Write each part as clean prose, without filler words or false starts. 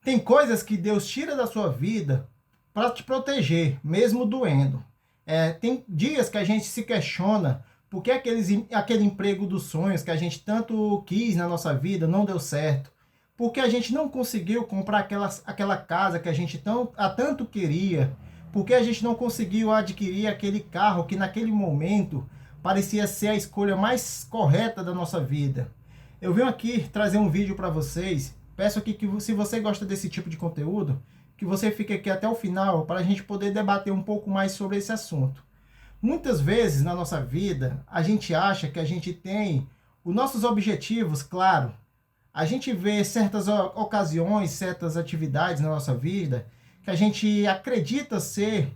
Tem coisas que Deus tira da sua vida para te proteger, mesmo doendo. Tem dias que a gente se questiona por que aquele emprego dos sonhos que a gente tanto quis na nossa vida não deu certo. Por que a gente não conseguiu comprar aquela casa que a gente tanto queria. Por que a gente não conseguiu adquirir aquele carro que naquele momento parecia ser a escolha mais correta da nossa vida. Eu venho aqui trazer um vídeo para vocês. Peço aqui que, se você gosta desse tipo de conteúdo, que você fique aqui até o final para a gente poder debater um pouco mais sobre esse assunto. Muitas vezes na nossa vida, a gente acha que a gente tem os nossos objetivos, claro. A gente vê certas ocasiões, certas atividades na nossa vida que a gente acredita ser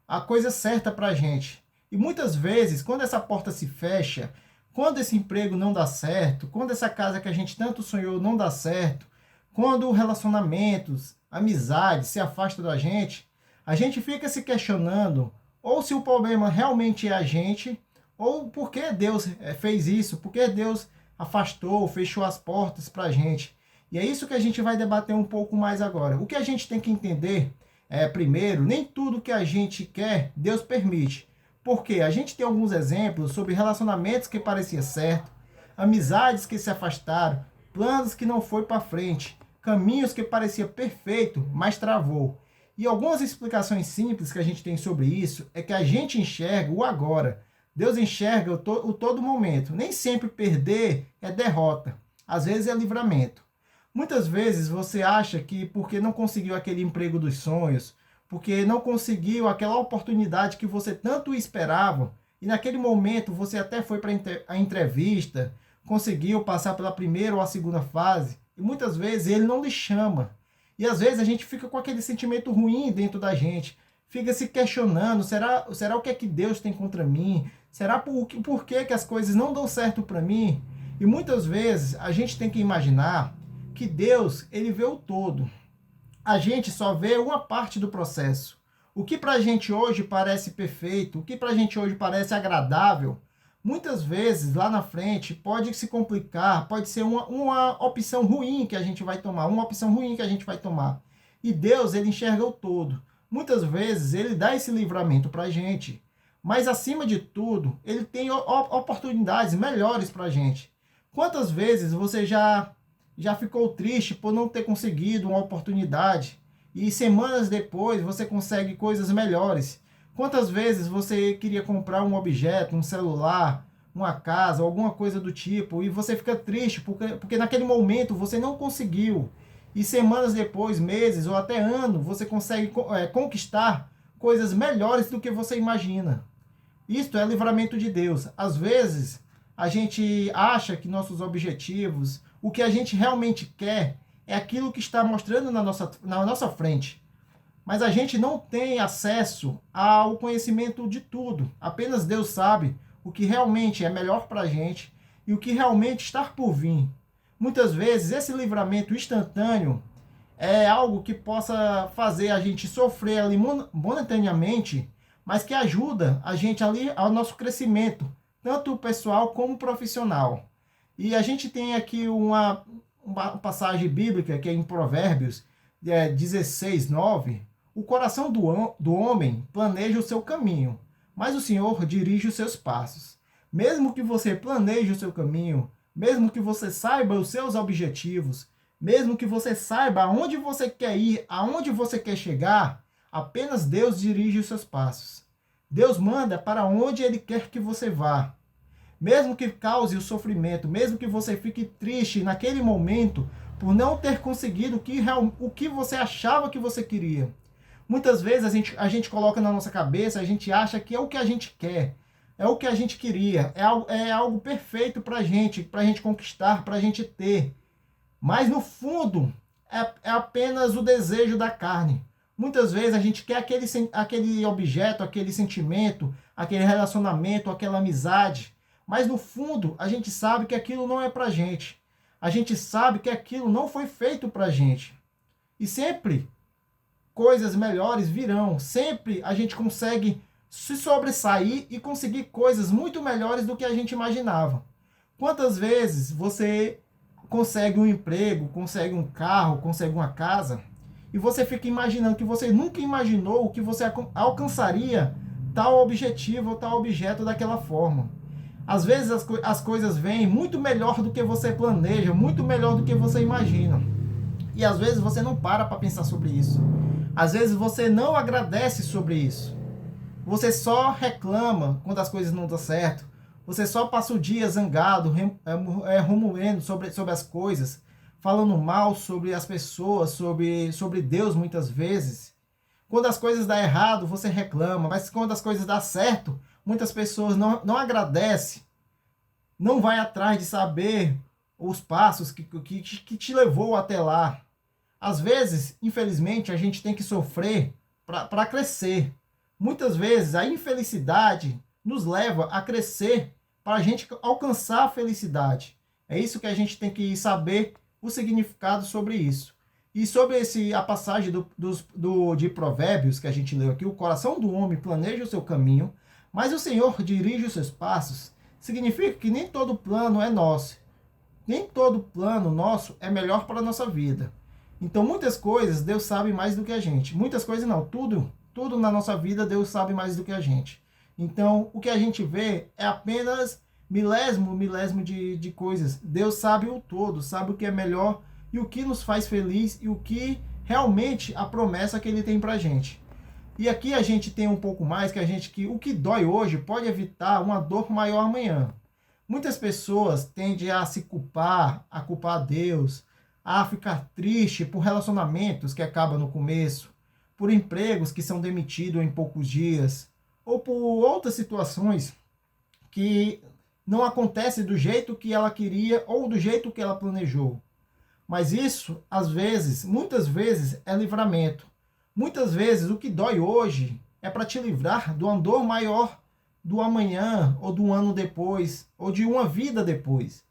a coisa certa para a gente. E muitas vezes, quando essa porta se fecha, quando esse emprego não dá certo, quando essa casa que a gente tanto sonhou não dá certo, quando relacionamentos, amizades se afastam da a gente fica se questionando ou se o problema realmente é a gente, ou por que Deus fez isso, por que Deus afastou, fechou as portas para a gente. E é isso que a gente vai debater um pouco mais agora. O que a gente tem que entender primeiro, nem tudo que a gente quer, Deus permite. Porque a gente tem alguns exemplos sobre relacionamentos que pareciam certo, amizades que se afastaram, planos que não foi para frente, caminhos que parecia perfeito, mas travou. E algumas explicações simples que a gente tem sobre isso é que a gente enxerga o agora. Deus enxerga o todo momento. Nem sempre perder é derrota. Às vezes é livramento. Muitas vezes você acha que porque não conseguiu aquele emprego dos sonhos, porque não conseguiu aquela oportunidade que você tanto esperava, e naquele momento você até foi para a entrevista, conseguiu passar pela primeira ou a segunda fase, e muitas vezes ele não lhe chama. E às vezes a gente fica com aquele sentimento ruim dentro da gente, fica se questionando, será o que é que Deus tem contra mim? Será por que as coisas não dão certo para mim? E muitas vezes a gente tem que imaginar que Deus, ele vê o todo. A gente só vê uma parte do processo. O que para a gente hoje parece perfeito, o que para a gente hoje parece agradável, muitas vezes lá na frente pode se complicar, pode ser uma opção ruim que a gente vai tomar, uma opção ruim que a gente vai tomar. E Deus, ele enxerga o todo. Muitas vezes ele dá esse livramento para a gente, mas acima de tudo, ele tem oportunidades melhores para a gente. Quantas vezes você já ficou triste por não ter conseguido uma oportunidade e semanas depois você consegue coisas melhores? Quantas vezes você queria comprar um objeto, um celular, uma casa, alguma coisa do tipo, e você fica triste porque naquele momento você não conseguiu. E semanas depois, meses ou até ano, você consegue conquistar coisas melhores do que você imagina. Isto é livramento de Deus. Às vezes, a gente acha que nossos objetivos, o que a gente realmente quer, é aquilo que está mostrando na nossa frente. Mas a gente não tem acesso ao conhecimento de tudo. Apenas Deus sabe o que realmente é melhor para a gente e o que realmente está por vir. Muitas vezes, esse livramento instantâneo é algo que possa fazer a gente sofrer ali momentaneamente, mas que ajuda a gente ali ao nosso crescimento, tanto pessoal como profissional. E a gente tem aqui uma passagem bíblica que é em Provérbios 16, 9. O coração do homem planeja o seu caminho, mas o Senhor dirige os seus passos. Mesmo que você planeje o seu caminho, mesmo que você saiba os seus objetivos, mesmo que você saiba aonde você quer ir, aonde você quer chegar, apenas Deus dirige os seus passos. Deus manda para onde Ele quer que você vá. Mesmo que cause o sofrimento, mesmo que você fique triste naquele momento por não ter conseguido o que você achava que você queria. Muitas vezes a gente coloca na nossa cabeça, a gente acha que é o que a gente quer, é o que a gente queria, é algo perfeito para a gente conquistar, para a gente ter. Mas no fundo, é apenas o desejo da carne. Muitas vezes a gente quer aquele objeto, aquele sentimento, aquele relacionamento, aquela amizade. Mas no fundo, a gente sabe que aquilo não é pra gente. A gente sabe que aquilo não foi feito pra gente. E sempre coisas melhores virão. Sempre a gente consegue se sobressair e conseguir coisas muito melhores do que a gente imaginava. Quantas vezes você consegue um emprego, consegue um carro, consegue uma casa, e você fica imaginando que você nunca imaginou que você alcançaria tal objetivo ou tal objeto daquela forma. Às vezes as coisas vêm muito melhor do que você planeja, muito melhor do que você imagina. E às vezes você não para pensar sobre isso. Às vezes você não agradece sobre isso. Você só reclama quando as coisas não dão certo. Você só passa o dia zangado, remoendo sobre as coisas, falando mal sobre as pessoas, sobre Deus muitas vezes. Quando as coisas dão errado, você reclama, mas quando as coisas dão certo, muitas pessoas não agradecem, não vai atrás de saber os passos que te levou até lá. Às vezes, infelizmente, a gente tem que sofrer para crescer. Muitas vezes, a infelicidade nos leva a crescer para a gente alcançar a felicidade. É isso que a gente tem que saber o significado sobre isso. E sobre a passagem de Provérbios que a gente leu aqui, o coração do homem planeja o seu caminho, mas o Senhor dirige os seus passos, significa que nem todo plano é nosso. Nem todo plano nosso é melhor para a nossa vida. Então, muitas coisas Deus sabe mais do que a gente. Muitas coisas não, tudo na nossa vida Deus sabe mais do que a gente. Então, o que a gente vê é apenas milésimo de coisas. Deus sabe o todo, sabe o que é melhor e o que nos faz feliz e o que realmente a promessa que Ele tem pra gente. E aqui a gente tem um pouco mais que o que dói hoje pode evitar uma dor maior amanhã. Muitas pessoas tendem a se culpar, a culpar Deus, a ficar triste por relacionamentos que acabam no começo, por empregos que são demitidos em poucos dias, ou por outras situações que não acontecem do jeito que ela queria ou do jeito que ela planejou. Mas isso, às vezes, muitas vezes, é livramento. Muitas vezes o que dói hoje é para te livrar do andor maior do amanhã, ou do ano depois, ou de uma vida depois.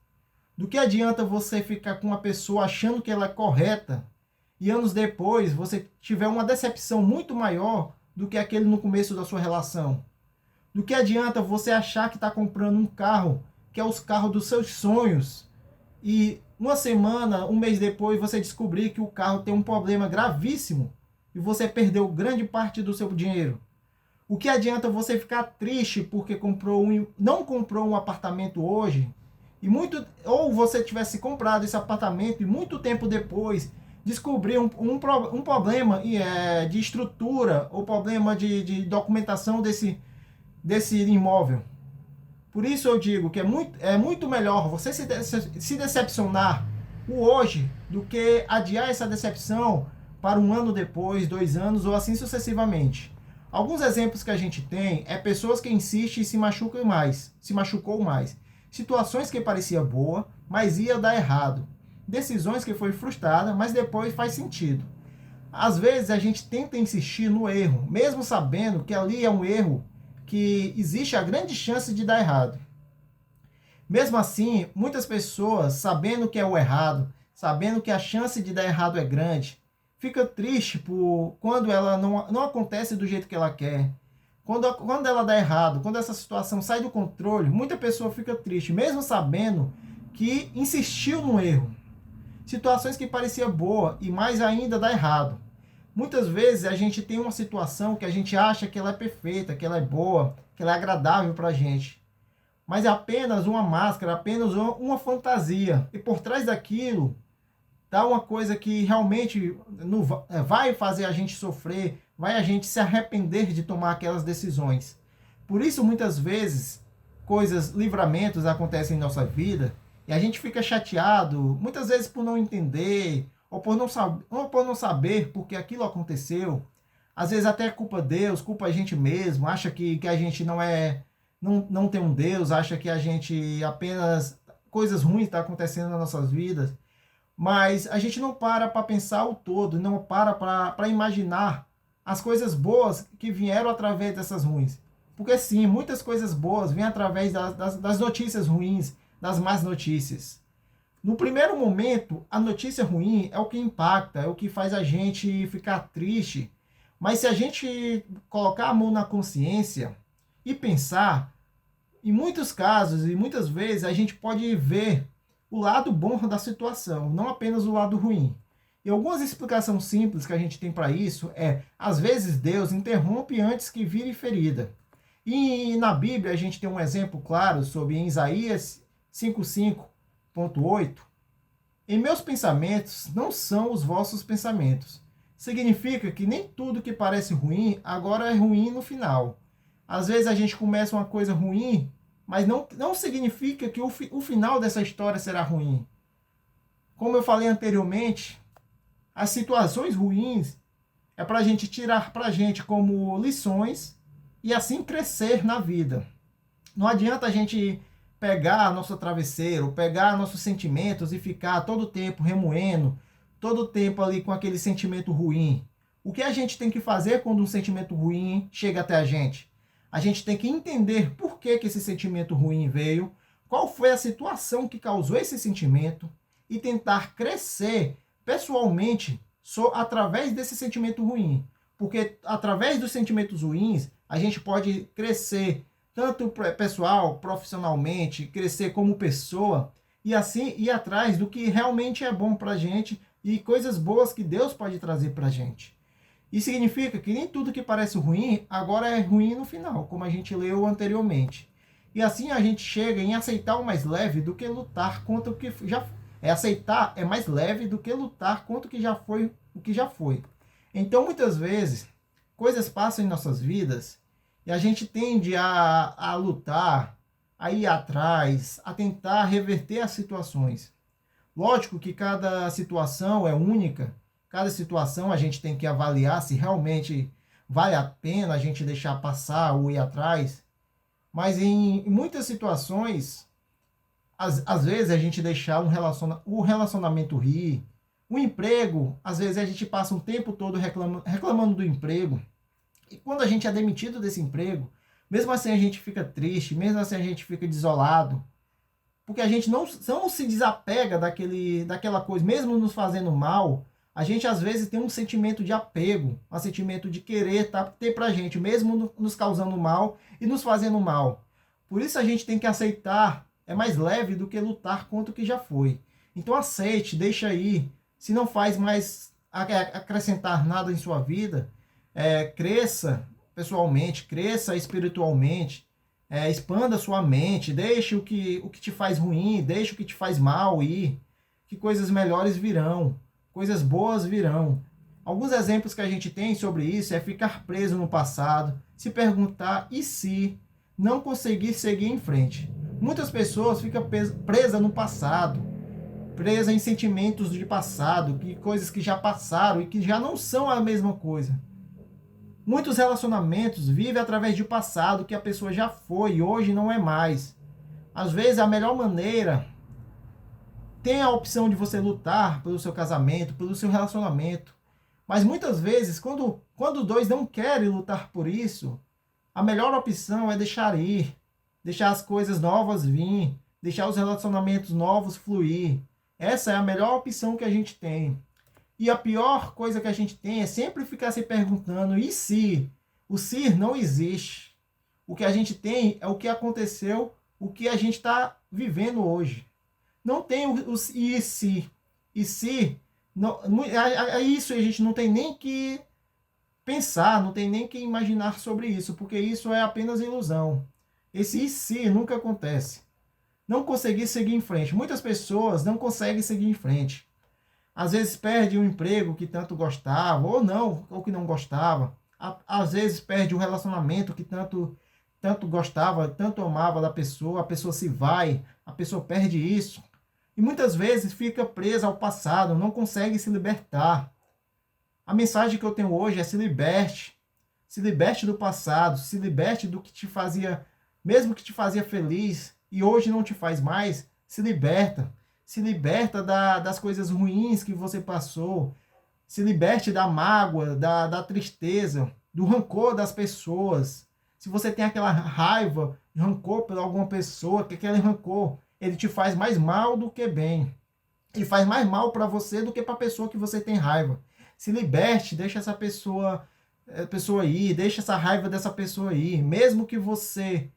Do que adianta você ficar com uma pessoa achando que ela é correta e anos depois você tiver uma decepção muito maior do que aquele no começo da sua relação? Do que adianta você achar que está comprando um carro, que é os carros dos seus sonhos, e uma semana, um mês depois, você descobrir que o carro tem um problema gravíssimo e você perdeu grande parte do seu dinheiro? O que adianta você ficar triste porque não comprou um apartamento hoje, ou você tivesse comprado esse apartamento e muito tempo depois descobrir um problema de estrutura ou problema de documentação desse imóvel? Por isso eu digo que é muito melhor você se decepcionar o hoje do que adiar essa decepção para um ano depois, 2 anos ou assim sucessivamente. Alguns exemplos que a gente tem é pessoas que insistem e se machucou mais. Situações que parecia boa, mas ia dar errado. Decisões que foi frustrada, mas depois faz sentido. Às vezes a gente tenta insistir no erro, mesmo sabendo que ali é um erro que existe a grande chance de dar errado. Mesmo assim, muitas pessoas, sabendo que é o errado, sabendo que a chance de dar errado é grande, fica triste quando ela não acontece do jeito que ela quer. Quando ela dá errado, quando essa situação sai do controle, muita pessoa fica triste, mesmo sabendo que insistiu no erro. Situações que pareciam boa e mais ainda dá errado. Muitas vezes a gente tem uma situação que a gente acha que ela é perfeita, que ela é boa, que ela é agradável para a gente. Mas é apenas uma máscara, apenas uma fantasia. E por trás daquilo tá uma coisa que realmente vai fazer a gente sofrer, vai a gente se arrepender de tomar aquelas decisões. Por isso, muitas vezes, livramentos acontecem em nossa vida e a gente fica chateado, muitas vezes por não entender, ou por não saber por que aquilo aconteceu. Às vezes até culpa Deus, culpa a gente mesmo, acha que a gente não tem um Deus, acha que a gente apenas coisas ruins estão acontecendo nas nossas vidas. Mas a gente não para pensar o todo, não para imaginar as coisas boas que vieram através dessas ruins. Porque sim, muitas coisas boas vêm através das notícias ruins, das más notícias. No primeiro momento, a notícia ruim é o que impacta, é o que faz a gente ficar triste. Mas se a gente colocar a mão na consciência e pensar, em muitos casos e muitas vezes a gente pode ver o lado bom da situação, não apenas o lado ruim. E algumas explicações simples que a gente tem para isso é, às vezes Deus interrompe antes que vire ferida. E na Bíblia a gente tem um exemplo claro sobre em Isaías 55.8. Em meus pensamentos não são os vossos pensamentos. Significa que nem tudo que parece ruim agora é ruim no final. Às vezes a gente começa uma coisa ruim, mas não significa que o final dessa história será ruim. Como eu falei anteriormente, as situações ruins é para a gente tirar para a gente como lições e assim crescer na vida. Não adianta a gente pegar nosso travesseiro, pegar nossos sentimentos e ficar todo o tempo remoendo, todo o tempo ali com aquele sentimento ruim. O que a gente tem que fazer quando um sentimento ruim chega até a gente? A gente tem que entender por que esse sentimento ruim veio, qual foi a situação que causou esse sentimento e tentar crescer pessoalmente através desse sentimento ruim. Porque através dos sentimentos ruins, a gente pode crescer tanto pessoal, profissionalmente, crescer como pessoa e assim ir atrás do que realmente é bom para a gente e coisas boas que Deus pode trazer para a gente. Isso significa que nem tudo que parece ruim agora é ruim no final, como a gente leu anteriormente. E assim a gente chega em aceitar o mais leve do que lutar contra o que já aceitar é mais leve do que lutar contra o que já foi, o que já foi. Então, muitas vezes, coisas passam em nossas vidas e a gente tende a lutar, a ir atrás, a tentar reverter as situações. Lógico que cada situação é única, cada situação a gente tem que avaliar se realmente vale a pena a gente deixar passar ou ir atrás. Mas em muitas situações, às vezes a gente deixar o relacionamento rir, o emprego, às vezes a gente passa um tempo todo reclamando do emprego. E quando a gente é demitido desse emprego, mesmo assim a gente fica triste, mesmo assim a gente fica desolado, porque a gente não se desapega daquela coisa, mesmo nos fazendo mal, a gente às vezes tem um sentimento de apego, um sentimento de querer ter pra gente, mesmo nos causando mal e nos fazendo mal. Por isso a gente tem que aceitar, é mais leve do que lutar contra o que já foi. Então aceite, deixa aí. Se não faz mais acrescentar nada em sua vida, cresça pessoalmente, cresça espiritualmente, expanda sua mente, deixe o que te faz ruim, deixe o que te faz mal ir, que coisas melhores virão, coisas boas virão. Alguns exemplos que a gente tem sobre isso é ficar preso no passado, se perguntar e se não conseguir seguir em frente. Muitas pessoas ficam presas no passado, presas em sentimentos de passado, coisas que já passaram e que já não são a mesma coisa. Muitos relacionamentos vivem através do passado que a pessoa já foi e hoje não é mais. Às vezes a melhor maneira tem a opção de você lutar pelo seu casamento, pelo seu relacionamento. Mas muitas vezes, quando dois não querem lutar por isso, a melhor opção é deixar ir, deixar as coisas novas vir, deixar os relacionamentos novos fluir. Essa é a melhor opção que a gente tem. E a pior coisa que a gente tem é sempre ficar se perguntando, e se? O se não existe. O que a gente tem é o que aconteceu, o que a gente está vivendo hoje. Não tem o e se. E se? Não, isso a gente não tem nem que pensar, não tem nem que imaginar sobre isso, porque isso é apenas ilusão. Esse e se nunca acontece. Não conseguir seguir em frente. Muitas pessoas não conseguem seguir em frente. Às vezes perde um emprego que tanto gostava, ou que não gostava. Às vezes perde um relacionamento que tanto gostava, tanto amava da pessoa, a pessoa se vai, a pessoa perde isso. E muitas vezes fica presa ao passado, não consegue se libertar. A mensagem que eu tenho hoje é se liberte. Se liberte do passado, se liberte do que te fazia, mesmo que te fazia feliz, e hoje não te faz mais, se liberta. Se liberta das coisas ruins que você passou. Se liberte da mágoa, da tristeza, do rancor das pessoas. Se você tem aquela raiva, rancor por alguma pessoa, que aquele rancor, ele te faz mais mal do que bem. Ele faz mais mal para você do que para a pessoa que você tem raiva. Se liberte, deixa essa pessoa ir, deixa essa raiva dessa pessoa ir. Mesmo que você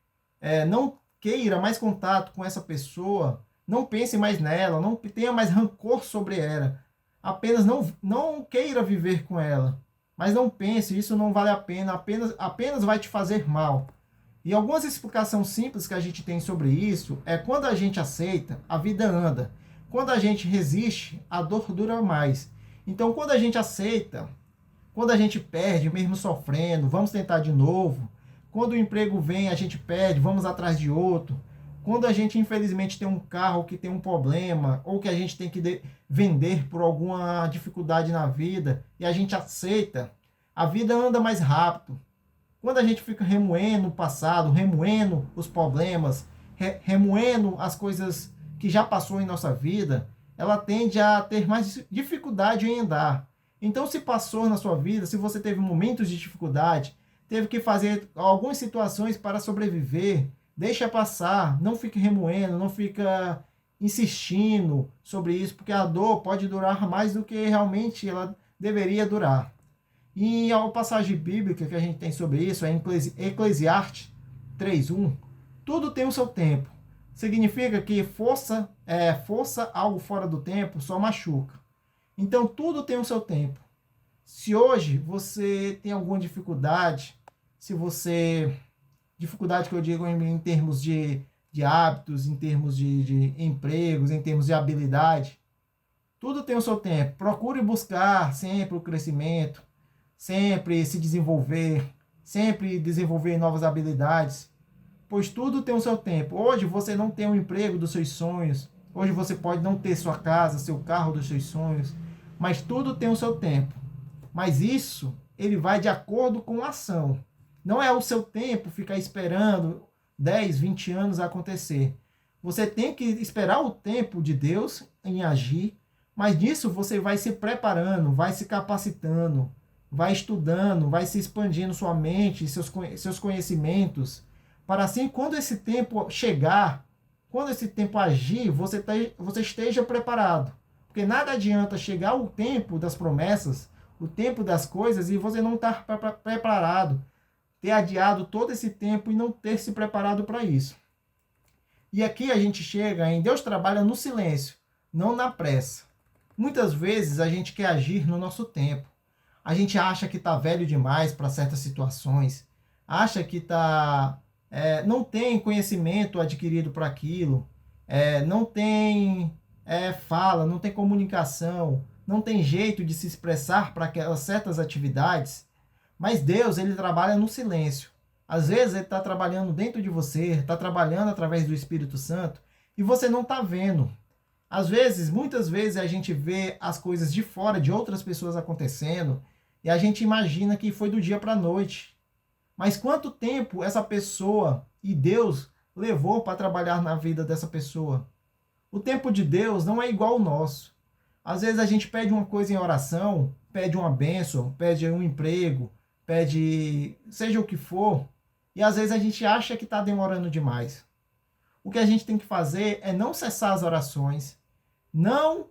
não queira mais contato com essa pessoa, não pense mais nela, não tenha mais rancor sobre ela. Apenas não queira viver com ela. Mas não pense, isso não vale a pena, apenas vai te fazer mal. E algumas explicações simples que a gente tem sobre isso é quando a gente aceita, a vida anda. Quando a gente resiste, a dor dura mais. Então, quando a gente aceita, quando a gente perde, mesmo sofrendo, vamos tentar de novo. Quando o emprego vem, a gente perde, vamos atrás de outro. Quando a gente, infelizmente, tem um carro que tem um problema, ou que a gente tem que vender por alguma dificuldade na vida, e a gente aceita, a vida anda mais rápido. Quando a gente fica remoendo o passado, remoendo os problemas, remoendo as coisas que já passou em nossa vida, ela tende a ter mais dificuldade em andar. Então, se passou na sua vida, se você teve momentos de dificuldade, teve que fazer algumas situações para sobreviver, deixa passar, não fique remoendo, não fica insistindo sobre isso, porque a dor pode durar mais do que realmente ela deveria durar. E a passagem bíblica que a gente tem sobre isso é em Eclesiastes 3:1. Tudo tem o seu tempo. Significa que força algo fora do tempo só machuca. Então tudo tem o seu tempo. Se hoje você tem alguma dificuldade, dificuldade que eu digo em termos de hábitos, em termos de empregos, em termos de habilidade, tudo tem o seu tempo. Procure buscar sempre o crescimento, sempre se desenvolver, sempre desenvolver novas habilidades, pois tudo tem o seu tempo. Hoje você não tem o emprego dos seus sonhos, hoje você pode não ter sua casa, seu carro dos seus sonhos, mas tudo tem o seu tempo. Mas isso, ele vai de acordo com a ação. Não é o seu tempo ficar esperando 10, 20 anos acontecer. Você tem que esperar o tempo de Deus em agir, mas nisso você vai se preparando, vai se capacitando, vai estudando, vai se expandindo sua mente, seus conhecimentos, para assim, quando esse tempo chegar, quando esse tempo agir, você esteja preparado. Porque nada adianta chegar o tempo das promessas, o tempo das coisas, e você não estar preparado, ter adiado todo esse tempo e não ter se preparado para isso. E aqui a gente chega em Deus trabalha no silêncio, não na pressa. Muitas vezes a gente quer agir no nosso tempo. A gente acha que está velho demais para certas situações, acha que não tem conhecimento adquirido para aquilo, não tem fala, não tem comunicação, não tem jeito de se expressar para aquelas certas atividades. Mas Deus, ele trabalha no silêncio. Às vezes ele está trabalhando dentro de você, está trabalhando através do Espírito Santo e você não está vendo. Às vezes, muitas vezes a gente vê as coisas de fora de outras pessoas acontecendo e a gente imagina que foi do dia para a noite. Mas quanto tempo essa pessoa e Deus levou para trabalhar na vida dessa pessoa? O tempo de Deus não é igual ao nosso. Às vezes a gente pede uma coisa em oração, pede uma bênção, pede um emprego, pede seja o que for, e às vezes a gente acha que está demorando demais. O que a gente tem que fazer é não cessar as orações, não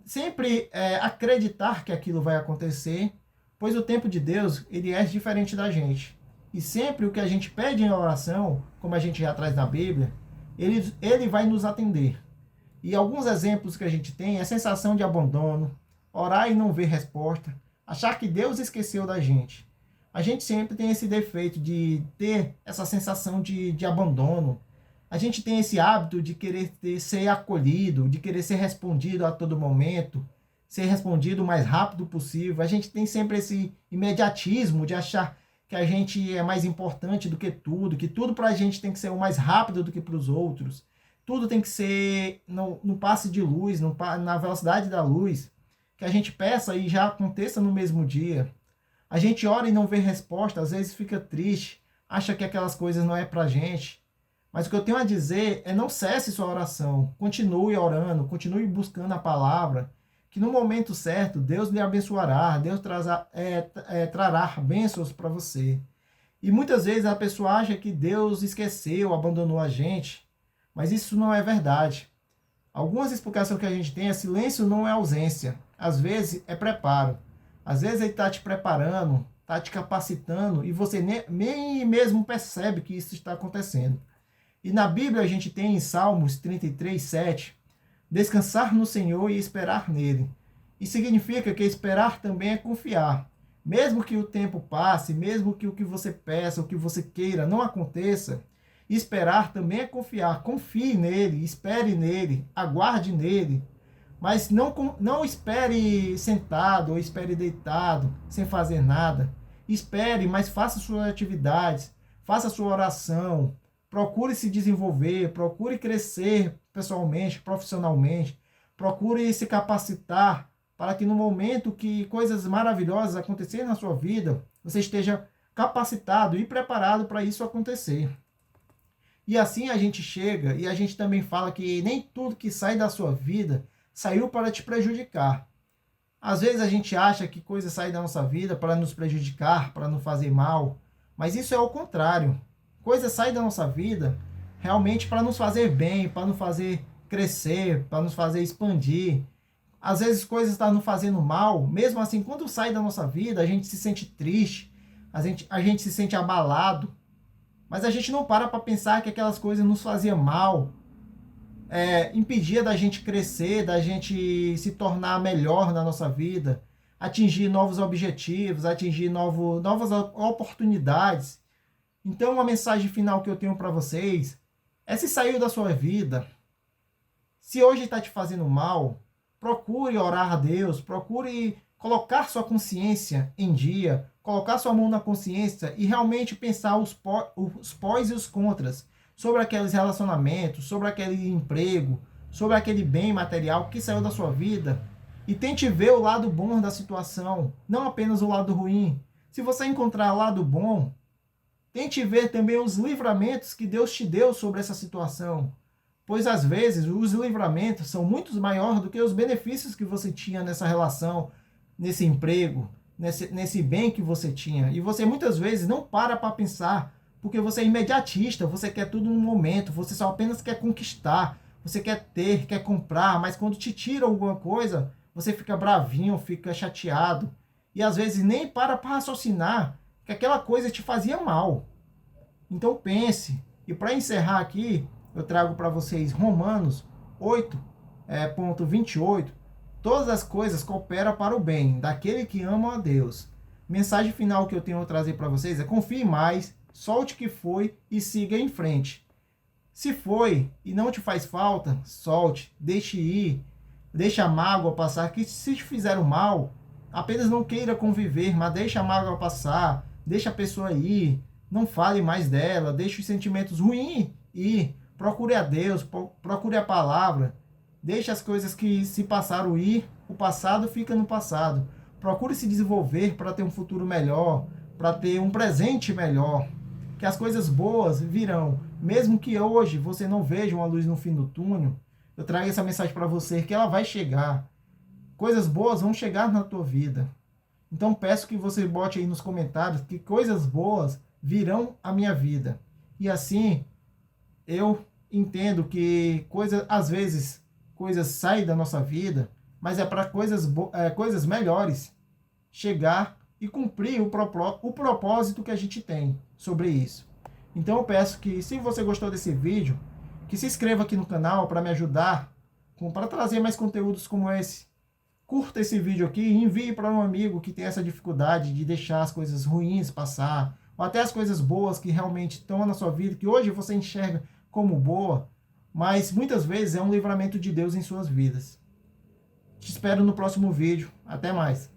sempre acreditar que aquilo vai acontecer, pois o tempo de Deus ele é diferente da gente. E sempre o que a gente pede em oração, como a gente já traz na Bíblia, ele vai nos atender. E alguns exemplos que a gente tem é a sensação de abandono, orar e não ver resposta, achar que Deus esqueceu da gente. A gente sempre tem esse defeito de ter essa sensação de abandono. A gente tem esse hábito de querer ser acolhido, de querer ser respondido a todo momento, ser respondido o mais rápido possível. A gente tem sempre esse imediatismo de achar que a gente é mais importante do que tudo para a gente tem que ser o mais rápido do que para os outros. Tudo tem que ser no passe de luz, na velocidade da luz, que a gente peça e já aconteça no mesmo dia. A gente ora e não vê resposta, às vezes fica triste, acha que aquelas coisas não é pra gente. Mas o que eu tenho a dizer é não cesse sua oração, continue orando, continue buscando a palavra, que no momento certo Deus lhe abençoará, Deus trará bênçãos para você. E muitas vezes a pessoa acha que Deus esqueceu, abandonou a gente, mas isso não é verdade. Algumas explicações que a gente tem é silêncio não é ausência, às vezes é preparo. Às vezes ele está te preparando, está te capacitando e você nem mesmo percebe que isso está acontecendo. E na Bíblia a gente tem em Salmos 33:7, descansar no Senhor e esperar nele. E significa que esperar também é confiar. Mesmo que o tempo passe, mesmo que o que você peça, o que você queira não aconteça, esperar também é confiar. Confie nele, espere nele, aguarde nele. Mas não espere sentado ou espere deitado, sem fazer nada. Espere, mas faça suas atividades, faça sua oração, procure se desenvolver, procure crescer pessoalmente, profissionalmente, procure se capacitar para que no momento que coisas maravilhosas acontecerem na sua vida, você esteja capacitado e preparado para isso acontecer. E assim a gente chega e a gente também fala que nem tudo que sai da sua vida saiu para te prejudicar. Às vezes a gente acha que coisas saem da nossa vida para nos prejudicar, para nos fazer mal, mas isso é o contrário. Coisas saem da nossa vida realmente para nos fazer bem, para nos fazer crescer, para nos fazer expandir. Às vezes coisas estão nos fazendo mal, mesmo assim, quando sai da nossa vida, a gente se sente triste, a gente se sente abalado, mas a gente não para pensar que aquelas coisas nos faziam mal, impedia da gente crescer, da gente se tornar melhor na nossa vida, atingir novos objetivos, atingir novas oportunidades. Então, a mensagem final que eu tenho para vocês é: se saiu da sua vida, se hoje está te fazendo mal, procure orar a Deus, procure colocar sua consciência em dia, colocar sua mão na consciência e realmente pensar os pós e os contras sobre aqueles relacionamentos, sobre aquele emprego, sobre aquele bem material que saiu da sua vida, e tente ver o lado bom da situação, não apenas o lado ruim. Se você encontrar o lado bom, tente ver também os livramentos que Deus te deu sobre essa situação, pois às vezes os livramentos são muito maiores do que os benefícios que você tinha nessa relação, nesse emprego, nesse bem que você tinha. E você muitas vezes não para pensar, porque você é imediatista, você quer tudo no momento, você só apenas quer conquistar, você quer ter, quer comprar, mas quando te tira alguma coisa, você fica bravinho, fica chateado, e às vezes nem para raciocinar que aquela coisa te fazia mal. Então pense, e para encerrar aqui, eu trago para vocês Romanos 8:28, todas as coisas cooperam para o bem daquele que ama a Deus. Mensagem final que eu tenho a trazer para vocês é: confie mais, solte o que foi e siga em frente. Se foi e não te faz falta, solte, deixe ir, deixe a mágoa passar, que se te fizeram mal, apenas não queira conviver, mas deixe a mágoa passar, deixe a pessoa ir, não fale mais dela, deixe os sentimentos ruins ir, procure a Deus, procure a palavra, deixe as coisas que se passaram ir, o passado fica no passado. Procure se desenvolver para ter um futuro melhor, para ter um presente melhor, que as coisas boas virão. Mesmo que hoje você não veja uma luz no fim do túnel, eu trago essa mensagem para você que ela vai chegar. Coisas boas vão chegar na tua vida. Então peço que você bote aí nos comentários que coisas boas virão à minha vida. E assim eu entendo que às vezes coisas saem da nossa vida, mas é para coisas melhores chegar e cumprir o propósito que a gente tem sobre isso. Então eu peço que, se você gostou desse vídeo, que se inscreva aqui no canal para me ajudar, para trazer mais conteúdos como esse. Curta esse vídeo aqui e envie para um amigo que tem essa dificuldade de deixar as coisas ruins passar, ou até as coisas boas que realmente estão na sua vida, que hoje você enxerga como boa, mas muitas vezes é um livramento de Deus em suas vidas. Te espero no próximo vídeo. Até mais.